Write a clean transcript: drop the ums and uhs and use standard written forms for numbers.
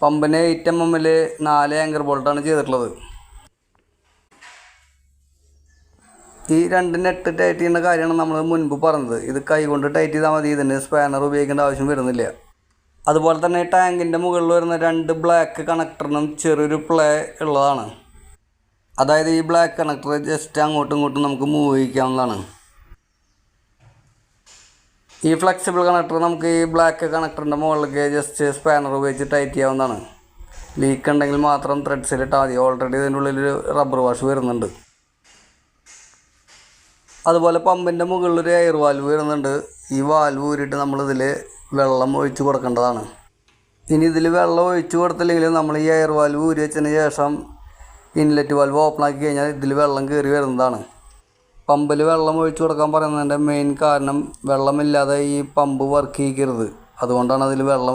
പമ്പിന് 8 mm 4 anchor ബോൾട്ടാണ് ചെയ്തിട്ടുള്ളത്. ഈ 2 നെറ്റ് ടൈറ്റ് ചെയ്യുന്ന കാര്യമാണ് നമ്മൾ മുൻപ് പറഞ്ഞത്. ഇത് കൈ കൊണ്ട് ടൈറ്റ് ചെയ്താൽ മതി, ഇതിന് സ്പാനർ ഉപയോഗിക്കേണ്ട ആവശ്യം വരുന്നില്ല. അതുപോലെ തന്നെ ടാങ്കിൻ്റെ മുകളിൽ വരുന്ന 2 ബ്ലാക്ക് കണക്ടറിനും ചെറിയൊരു പ്ലേ ഉള്ളതാണ്. അതായത് ഈ ബ്ലാക്ക് കണക്ടർ ജസ്റ്റ് അങ്ങോട്ടും ഇങ്ങോട്ടും നമുക്ക് മൂവ് ചെയ്യിക്കാവുന്നതാണ്. ഈ ഫ്ലെക്സിബിൾ കണക്ടർ നമുക്ക് ഈ ബ്ലാക്ക് കണക്ടറിൻ്റെ മുകളിലേക്ക് ജസ്റ്റ് സ്പാനർ ഉപയോഗിച്ച് ടൈറ്റ് ചെയ്യാവുന്നതാണ്. ലീക്ക് ഉണ്ടെങ്കിൽ മാത്രം ത്രെഡ്സിലിട്ടാൽ മതി. ഓൾറെഡി ഇതിൻ്റെ ഉള്ളിൽ റബ്ബർ വാഷ് വരുന്നുണ്ട്. അതുപോലെ പമ്പിൻ്റെ മുകളിലൊരു എയർ വാൽവ് വരുന്നുണ്ട്. ഈ വാൽവ് ഊരിയിട്ട് നമ്മളിതിൽ വെള്ളം ഒഴിച്ച് കൊടുക്കേണ്ടതാണ്. ഇനി ഇതിൽ വെള്ളം ഒഴിച്ച് കൊടുത്തില്ലെങ്കിൽ നമ്മൾ ഈ എയർ വാൽവ് ഊരി വെച്ചതിന് ശേഷം ഇൻലെറ്റ് വാൽവ് ഓപ്പൺ ആക്കി കഴിഞ്ഞാൽ ഇതിൽ വെള്ളം കയറി വരുന്നതാണ്. പമ്പിൽ വെള്ളം ഒഴിച്ചു കൊടുക്കാൻ പറയുന്നതിൻ്റെ മെയിൻ കാരണം വെള്ളമില്ലാതെ ഈ പമ്പ് വർക്ക് ചെയ്യിക്കരുത്. അതുകൊണ്ടാണ് അതിൽ വെള്ളം